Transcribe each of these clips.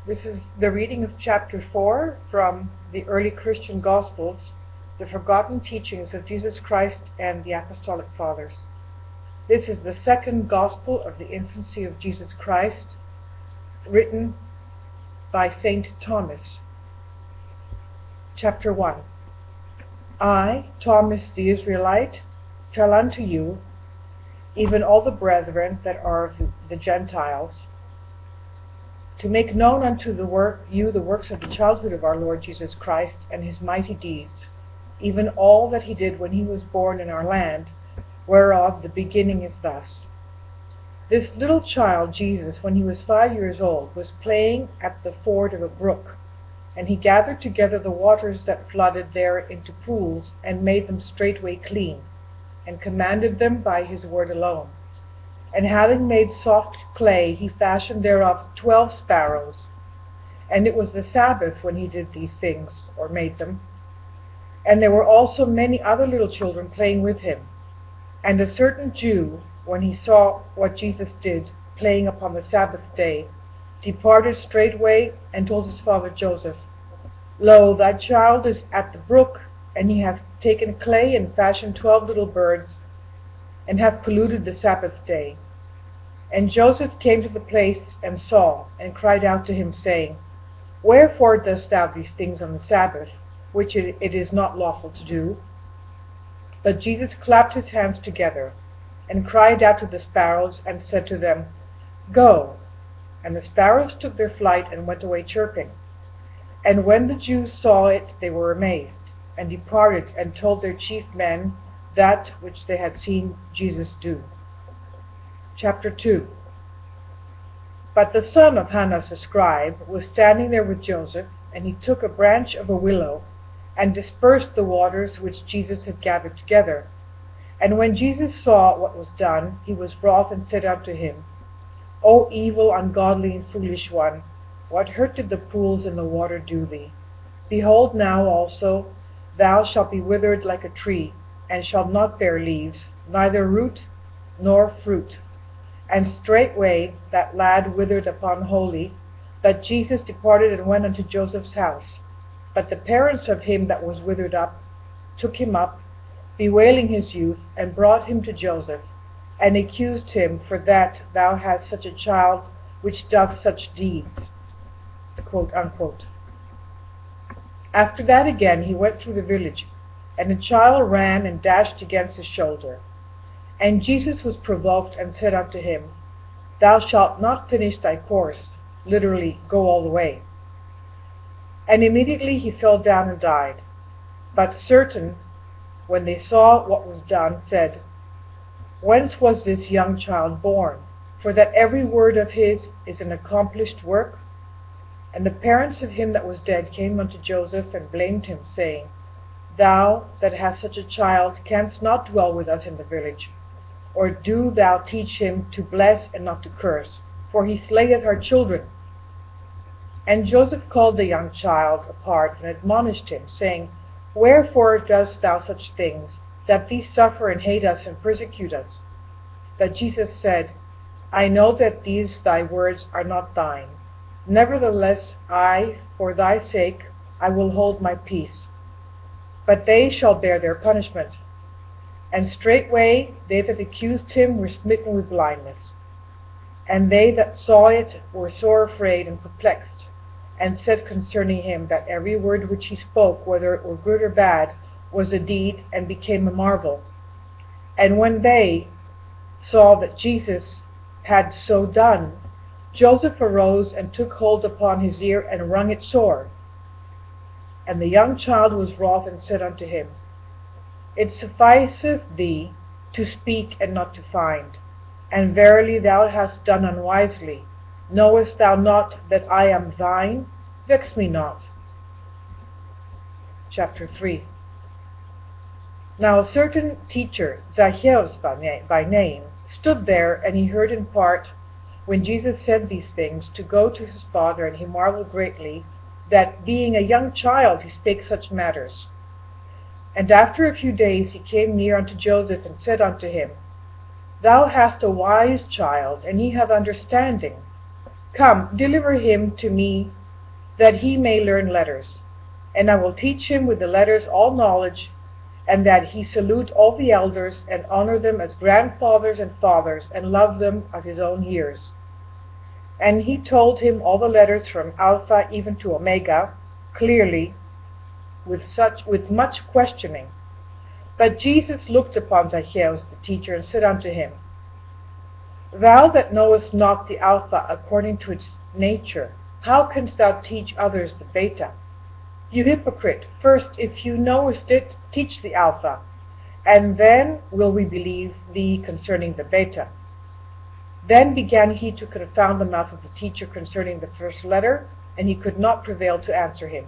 This is the reading of chapter 4 from the early Christian Gospels, the forgotten teachings of Jesus Christ and the Apostolic Fathers. This is the second Gospel of the Infancy of Jesus Christ, written by St. Thomas. Chapter 1. I, Thomas the Israelite, tell unto you, even all the brethren that are of the Gentiles, to make known unto the works of the childhood of our Lord Jesus Christ, and his mighty deeds, even all that he did when he was born in our land, whereof the beginning is thus. This little child Jesus, when he was 5 years old, was playing at the ford of a brook, and he gathered together the waters that flooded there into pools, and made them straightway clean, and commanded them by his word alone. And having made soft clay, he fashioned thereof 12 sparrows. And it was the Sabbath when he did these things, or made them. And there were also many other little children playing with him. And a certain Jew, when he saw what Jesus did, playing upon the Sabbath day, departed straightway, and told his father Joseph, Lo, thy child is at the brook, and he hath taken clay, and fashioned 12 little birds, and hath polluted the Sabbath day. And Joseph came to the place, and saw, and cried out to him, saying, Wherefore dost thou these things on the Sabbath, which it is not lawful to do? But Jesus clapped his hands together, and cried out to the sparrows, and said to them, Go. And the sparrows took their flight, and went away chirping. And when the Jews saw it, they were amazed, and departed, and told their chief men that which they had seen Jesus do. Chapter 2. But the son of Hannas the scribe was standing there with Joseph, and he took a branch of a willow, and dispersed the waters which Jesus had gathered together. And when Jesus saw what was done, he was wroth, and said unto him, O evil, ungodly, and foolish one, what hurt did the pools and the water do thee? Behold, now also thou shalt be withered like a tree, and shalt not bear leaves, neither root nor fruit. And straightway that lad withered upon wholly. But Jesus departed, and went unto Joseph's house. But the parents of him that was withered up took him up, bewailing his youth, and brought him to Joseph, and accused him for that thou hadst such a child which doth such deeds. Quote, unquote. After that again he went through the village, and a child ran and dashed against his shoulder. And Jesus was provoked, and said unto him, Thou shalt not finish thy course, literally, go all the way. And immediately he fell down and died. But certain, when they saw what was done, said, Whence was this young child born? For that every word of his is an accomplished work. And the parents of him that was dead came unto Joseph, and blamed him, saying, Thou that hast such a child canst not dwell with us in the village. Or do thou teach him to bless and not to curse, for he slayeth our children. And Joseph called the young child apart, and admonished him, saying, Wherefore dost thou such things, that these suffer and hate us and persecute us? But Jesus said, I know that these thy words are not thine. Nevertheless, for thy sake, I will hold my peace. But they shall bear their punishment. And straightway they that accused him were smitten with blindness. And they that saw it were sore afraid and perplexed, and said concerning him that every word which he spoke, whether it were good or bad, was a deed, and became a marvel. And when they saw that Jesus had so done, Joseph arose, and took hold upon his ear, and wrung it sore. And the young child was wroth, and said unto him, It sufficeth thee to speak and not to find, and verily thou hast done unwisely. Knowest thou not that I am thine? Vex me not. Chapter 3. Now a certain teacher, Zacchaeus by name, stood there, and he heard in part, when Jesus said these things, to go to his father, and he marveled greatly, that being a young child he spake such matters. And after a few days he came near unto Joseph, and said unto him, Thou hast a wise child, and he hath understanding. Come, deliver him to me that he may learn letters. And I will teach him with the letters all knowledge, and that he salute all the elders, and honor them as grandfathers and fathers, and love them of his own years. And he told him all the letters from Alpha even to Omega, clearly, with much questioning. But Jesus looked upon Zacchaeus the teacher, and said unto him, Thou that knowest not the Alpha according to its nature, how canst thou teach others the Beta? You hypocrite, first, if you knowest it, teach the Alpha, and then will we believe thee concerning the Beta. Then began he to confound the mouth of the teacher concerning the first letter, and he could not prevail to answer him.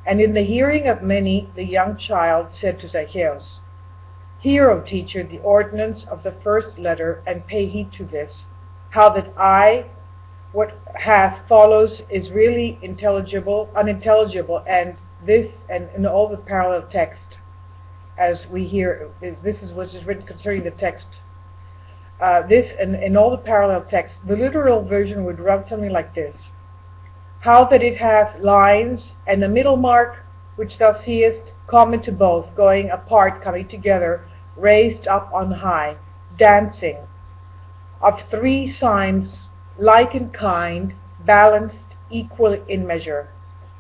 And in the hearing of many, the young child said to Zacchaeus, Hear, O teacher, the ordinance of the first letter, and pay heed to this, how that what hath follows is really unintelligible, and this, and in all the parallel text, as we hear, this is what is written concerning the text. This, and in all the parallel text, the literal version would run something like this. How that it hath lines, and a middle mark, which thou seest, common to both, going apart, coming together, raised up on high, dancing, of three signs, like in kind, balanced, equal in measure.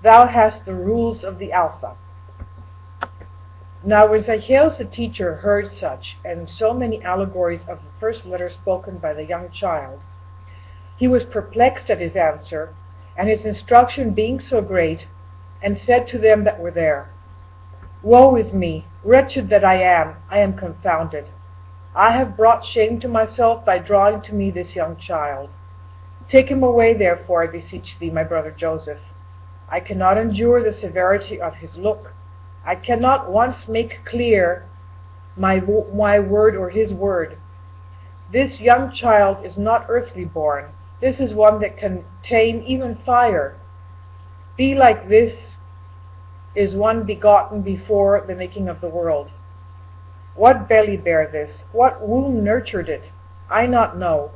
Thou hast the rules of the Alpha. Now when Zacchaeus the teacher heard such, and so many allegories of the first letter spoken by the young child, he was perplexed at his answer, and his instruction being so great, and said to them that were there, Woe is me, wretched that I am confounded. I have brought shame to myself by drawing to me this young child. Take him away, therefore, I beseech thee, my brother Joseph. I cannot endure the severity of his look. I cannot once make clear my word or his word. This young child is not earthly born. This is one that can tame even fire. Be like this is one begotten before the making of the world. What belly bare this? What womb nurtured it? I not know.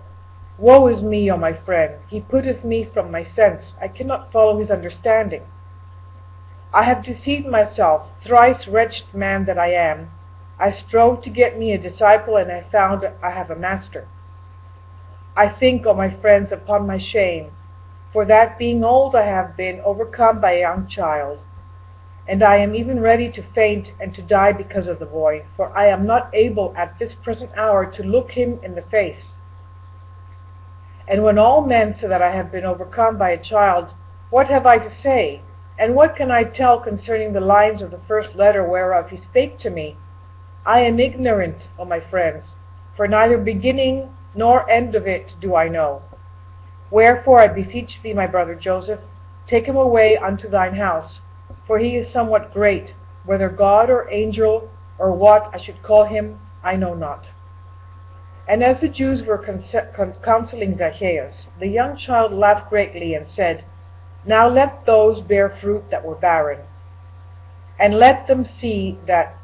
Woe is me, O my friend! He putteth me from my sense. I cannot follow his understanding. I have deceived myself, thrice wretched man that I am. I strove to get me a disciple, and I found I have a master. I think, O my friends, upon my shame, for that being old I have been overcome by a young child, and I am even ready to faint and to die because of the boy, for I am not able at this present hour to look him in the face. And when all men say that I have been overcome by a child, what have I to say? And what can I tell concerning the lines of the first letter whereof he spake to me? I am ignorant, O my friends, for neither beginning nor end of it do I know. Wherefore I beseech thee, my brother Joseph, take him away unto thine house, for he is somewhat great, whether God or angel, or what I should call him, I know not. And as the Jews were counseling Zacchaeus, the young child laughed greatly, and said, Now let those bear fruit that were barren, and let them see that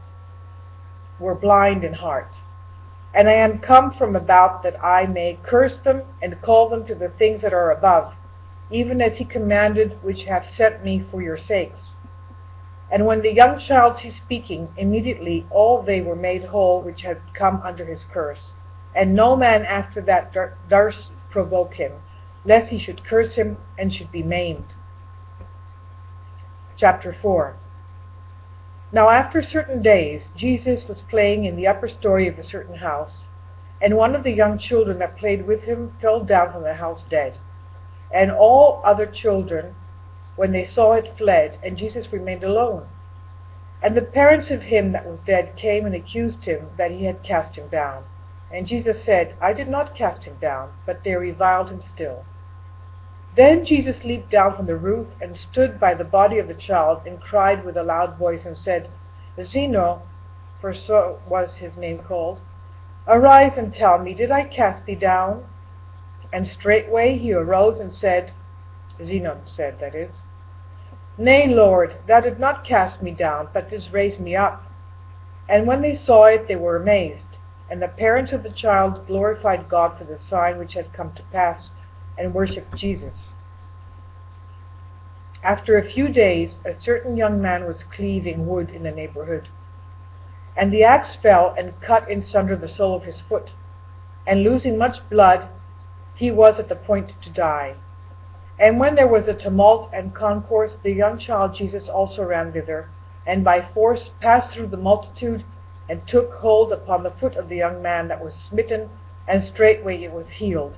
were blind in heart. And I am come from about that I may curse them, and call them to the things that are above, even as he commanded which hath sent me for your sakes. And when the young child ceased speaking, immediately all they were made whole which had come under his curse. And no man after that durst provoke him, lest he should curse him and should be maimed. Chapter 4. Now after certain days, Jesus was playing in the upper story of a certain house, and one of the young children that played with him fell down from the house dead. And all other children, when they saw it, fled, and Jesus remained alone. And the parents of him that was dead came and accused him that he had cast him down. And Jesus said, I did not cast him down, but they reviled him still. Then Jesus leaped down from the roof, and stood by the body of the child, and cried with a loud voice, and said, Zeno, for so was his name called, arise and tell me, did I cast thee down? And straightway he arose and said, Zeno said, that is, Nay, Lord, thou didst not cast me down, but didst raise me up. And when they saw it, they were amazed. And the parents of the child glorified God for the sign which had come to pass, and worshipped Jesus. After a few days, a certain young man was cleaving wood in the neighborhood. And the axe fell and cut in sunder the sole of his foot, and losing much blood, he was at the point to die. And when there was a tumult and concourse, the young child Jesus also ran thither, and by force passed through the multitude, and took hold upon the foot of the young man that was smitten, and straightway it was healed.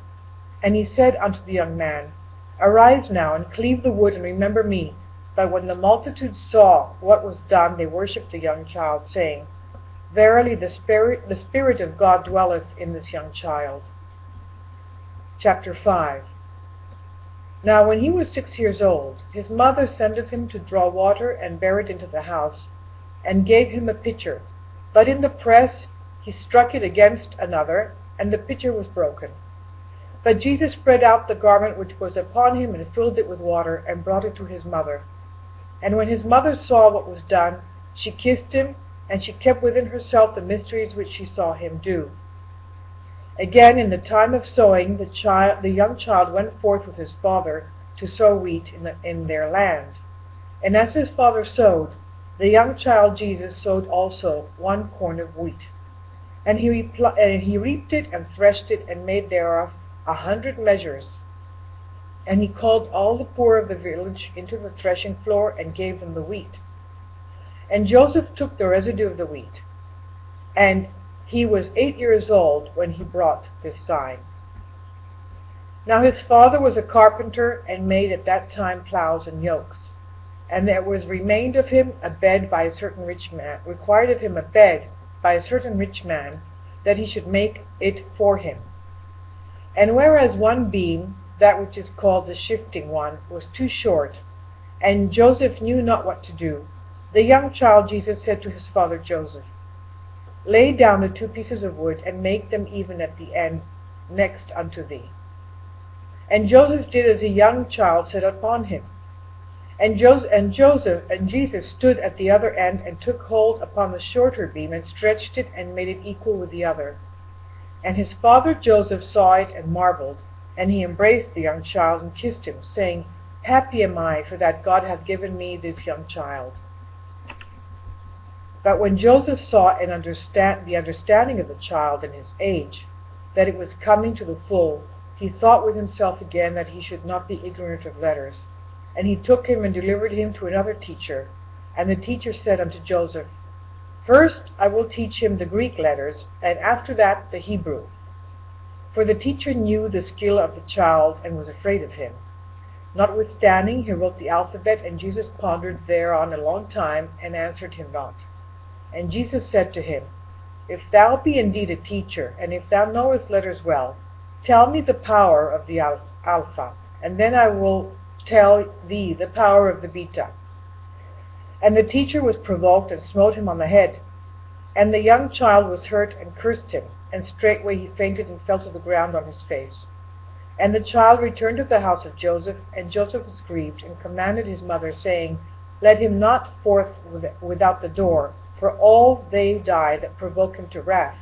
And he said unto the young man, Arise now, and cleave the wood, and remember me. But when the multitude saw what was done, they worshipped the young child, saying, Verily the Spirit of God dwelleth in this young child. Chapter 5. Now when he was 6 years old, his mother sendeth him to draw water, and bare it into the house, and gave him a pitcher. But in the press he struck it against another, and the pitcher was broken. But Jesus spread out the garment which was upon him, and filled it with water, and brought it to his mother. And when his mother saw what was done, she kissed him, and she kept within herself the mysteries which she saw him do. Again, in the time of sowing, the young child went forth with his father to sow wheat in their land. And as his father sowed, the young child Jesus sowed also one corn of wheat. And he reaped it, and threshed it, and made thereof 100 measures. And he called all the poor of the village into the threshing floor, and gave them the wheat. And Joseph took the residue of the wheat. And he was 8 years old when he brought this sign. Now his father was a carpenter, and made at that time plows and yokes. And there was remained of him a bed by a certain rich man, required of him a bed by a certain rich man, that he should make it for him. And whereas one beam, that which is called the shifting one, was too short, and Joseph knew not what to do, the young child Jesus said to his father Joseph, Lay down the 2 pieces of wood, and make them even at the end next unto thee. And Joseph did as the young child said upon him. And Jesus stood at the other end, and took hold upon the shorter beam, and stretched it, and made it equal with the other. And his father Joseph saw it, and marveled, and he embraced the young child, and kissed him, saying, Happy am I, for that God hath given me this young child. But when Joseph saw the understanding of the child and his age, that it was coming to the full, he thought with himself again that he should not be ignorant of letters. And he took him and delivered him to another teacher. And the teacher said unto Joseph, First I will teach him the Greek letters, and after that the Hebrew. For the teacher knew the skill of the child, and was afraid of him. Notwithstanding, he wrote the alphabet, and Jesus pondered thereon a long time, and answered him not. And Jesus said to him, If thou be indeed a teacher, and if thou knowest letters well, tell me the power of the alpha, and then I will tell thee the power of the beta. And the teacher was provoked, and smote him on the head. And the young child was hurt, and cursed him, and straightway he fainted, and fell to the ground on his face. And the child returned to the house of Joseph, and Joseph was grieved, and commanded his mother, saying, Let him not forth without the door, for all they die that provoke him to wrath.